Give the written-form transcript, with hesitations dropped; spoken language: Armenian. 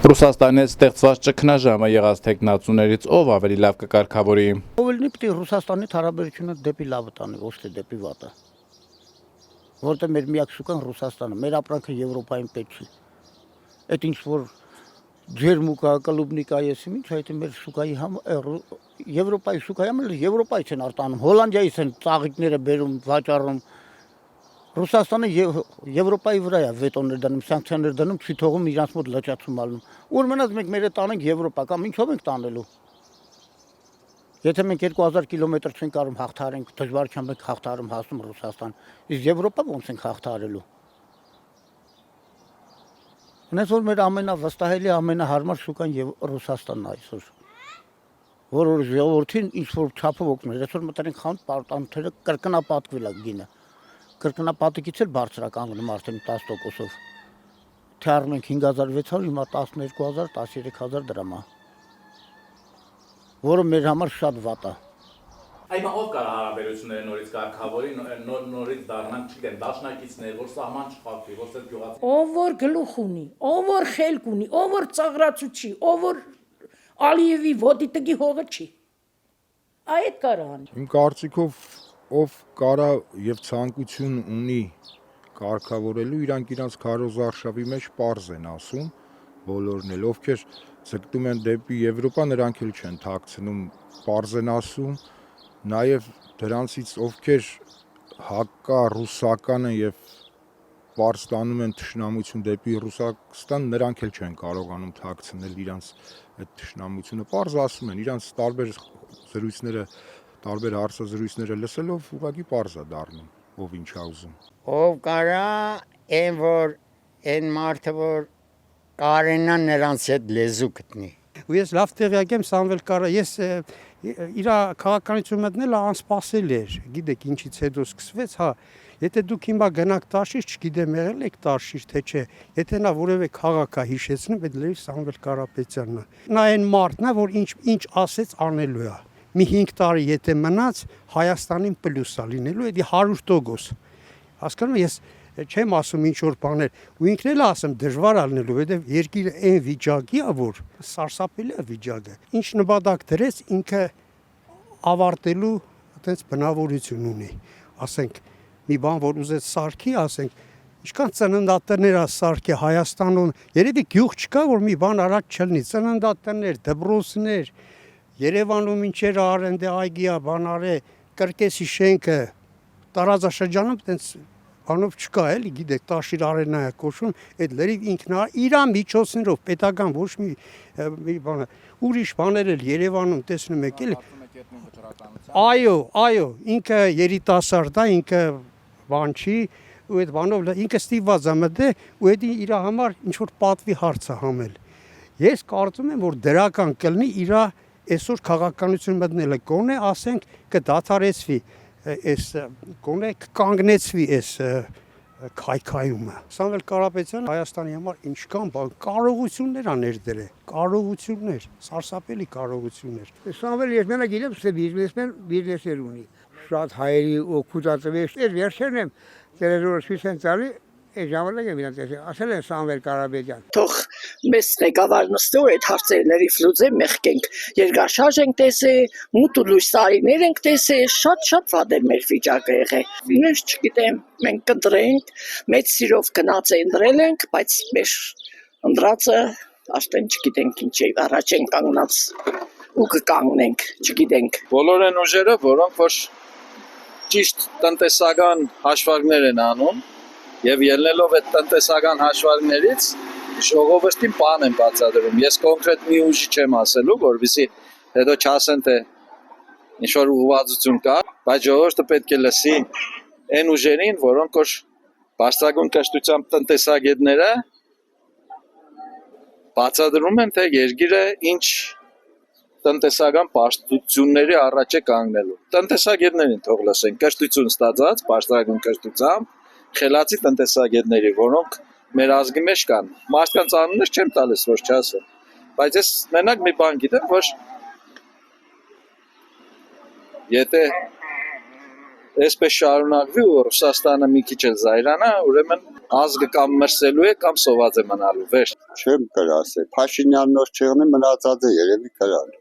Ռուսաստանի ստեղծված ճգնաժամը եղած թեկնածուներից ով ավելի լավ կկարգավորի։ Ով լինի պիտի Ռուսաստանի հարաբերությունը դեպի լավը տանի, ոչ թե դեպի վատը։ Որտեղ մեր միակ շուկան Ռուսաստանը, մեր ապրանքը Եվրոպային պետք չի։ Այդ ինչ որ ջերմուկա, կլուբնիկա եսի ինչ այդ մեր շուկայի Եվրոպայի շուկայի համար Եվրոպայից են արտանում, Հոլանդիայից են ծաղիկները բերում, վաճառում։ Ռուսաստանը Եվրոպայի վրա է վետոներ դնում, սանկցիաներ դնում, չի թողում իրանց մոտ լճացում ալնում։ Ուր մնաց մենք մեր տանենք Եվրոպա կամ ինչով ենք տանելու։ Եթե մենք 2000 կիլոմետր չենք կարող հաղթահարենք, դժվարությամբ ենք հաղթահարում հասնում Ռուսաստան, իսկ Եվրոպա ոնց ենք հաղթահարելու։ Հենց որ մեր ամենավստահելի, ամենահարմար շուկան Ռուսաստանն է այսօր։ Որ ժողովրդին ինչ որ չափով օգներ, այսօր մտերենք խանութ պարտանյութերը կրկնապատկվել է գինը։ Կրկնապատկից էլ բարձր է կանգնում արդեն 10%-ով։ Թե առնում ենք 5600, հիմա 12000, 13000 դրամ է։ Որը մեր համար շատ վատ է։ Այմա ով կարող հարաբերությունները նորից կարգավորի, նորից դառնանք, չգիտեմ, դաշնակիցներ, որ սահման չխախտվի, որ սա գյուղացի։ Ով որ գլուխ ունի, ով որ խելք ունի, ով որ ծաղրացուցի, ով որ Ալիևի ոտի տգի հողը չի։ Այդ կարող անի։ Իմ կարծիքով ով կարա եւ ցանկություն ունի կարգավորելու, իրանք իրանց քարոզարշավի մեջ պարզ են ասում, բոլորն էլ ովքեր ձգտում են դեպի Եվրոպա, նրանք էլ չեն թաքցնում, պարզ են ասում, նաեւ դրանցից ովքեր հակա ռուսական են եւ պարզ տանում են թշնամություն դեպի Ռուսաստան, նրանք էլ չեն կարողանում թաքցնել իրանց այդ թշնամությունը, պարզ ասում են, իրանց տարբեր զրույցները, տարբեր հարցազրույցները լսելով ուղղակի պարզ է դառնում, ով ինչ է ուզում։ Ով կարա այն որ այն մարդը որ կարենա նրանց հետ լեզու գտնի։ Ու ես լավ տեղյակ եմ Սամվել կարա, ես իր քաղաքականություն մտնելը անսպասելի էր, գիտեք ինչից հետո սկսվեց, հա, եթե դուք հիմա գնաք Տաշիր, չգիտեմ եղել եք Տաշիր թե չէ, եթե նա որևէ քաղաք է հիշեցնում, այդ լրիվ Սամվել Կարապետյանն է։ Նա այն մարդն է, որ ինչ ասեց անելու է։ Մի 5 տարի եթե մնաց, Հայաստանին պլյուս է լինելու, դա 100%։ Հասկանում ես չեմ ասում ինչ որ բաներ, ու ինքն էլ ասեմ դժվար է լինելու, որովհետև երկիրը այն վիճակի է, որ սարսափելի է վիճակը։ Ինչ նպատակ դրեց ինքը ավարտելու այդպես բնավորություն ունի։ Ասենք մի բան որ ուզեց սարքի, ասենք ինչքան ծննդատներ է սարքի Հայաստանում, երևի գյուղ չկա որ մի բան արած չլինի, ծննդատներ, դպրոցներ, Երևանում ինչեր արեն, դե այգի է, բան արե, կրկեսի շենքը, տարածաշրջանում այդպես բանով չկա էլի, գիտեք, Տաշիր արենա է կոչվում, այդ լրիվ ինքն իր միջոցներով, պետական ոչ մի բան, ուրիշ բաներ էլ Երևանում տեսնում եք էլի։ Այո, ինքը երիտասարդ է, ինքը բան չի, ու այդ բանով ինքը ստիպված է մտե, ու դա իր համար ինչ որ պատվի հարց է համել։ Ես կարծում եմ, որ դրական կլինի իր այսօր քաղաքականություն մտնելը կոնե, ասենք, կդադարեցվի այս կոնե կանգնեցվի այս քայքայումը։ Սամվել Կարապետյանը Հայաստանի համար ինչքան բան կարողություններ ա ներդրել, կարողություններ, սարսափելի կարողություններ։ Սամվել ես մենակ գիտեմ, թե բիզնեսներ ունի։ Շատ հայերի օգուտացվեց, այս վերջերն եմ տելևիզորը ցույց են տալի, այս ժամանակ եմ իրանց ասել են Սամվել Կարապետյան։ Թող մեզ ղեկավար նստի ու այդ հարցերը լրիվ լուծե մեղքենք։ Երկրաշարժ ենք տեսել, մութ ու լույս տարիներ ենք տեսել, շատ վատ է մեր վիճակը եղել։ Ես չգիտեմ, մենք կընտրենք, մեծ սիրով գնաց ընտրել ենք, բայց մեր ընտրածը արդեն չգիտենք ինչ է, առաջ են կանգնած ու կկանգնենք, չգիտենք։ Բոլոր են ուժերը, որոնք որ ճիշտ տնտեսական հաշվարկներ են անում եւ ելնելով այդ տնտեսական հաշվարկներից ժողովրդին բան են բացատրում։ Ես կոնկրետ մի ուժի չեմ ասելու, որովհետեւ հետո չասեն թե ինչ որ ուղղվածություն կա, բայց ժողովուրդը պետք է լսի այն ուժերին, որոնք որ բարձրագույն կրթությամբ տնտեսագետները բացատրում են, թե երկիրը ինչ տնտեսական պաշտությունների առաջ է կանգնելու։ Տնտեսագետներին թող լսեն, կրթություն ստացած, բարձրագույն կրթությամբ, խելացի տնտեսագետների, որոնք մեր ազգի մեջ կան։ Մարդկանց անուններ չեմ տալիս, որ չասեմ, բայց ես մենակ մի բան գիտեմ, որ եթե այսպես շարունակվի ու Ռուսաստանը մի քիչ էլ զայրանա, ուրեմն ազգը կամ մրսելու է կամ սոված է մնալու։ Վերջ։ Չեմ կրասել։ Փաշինյանն որ չեղնի մնացած է երևի կրալ։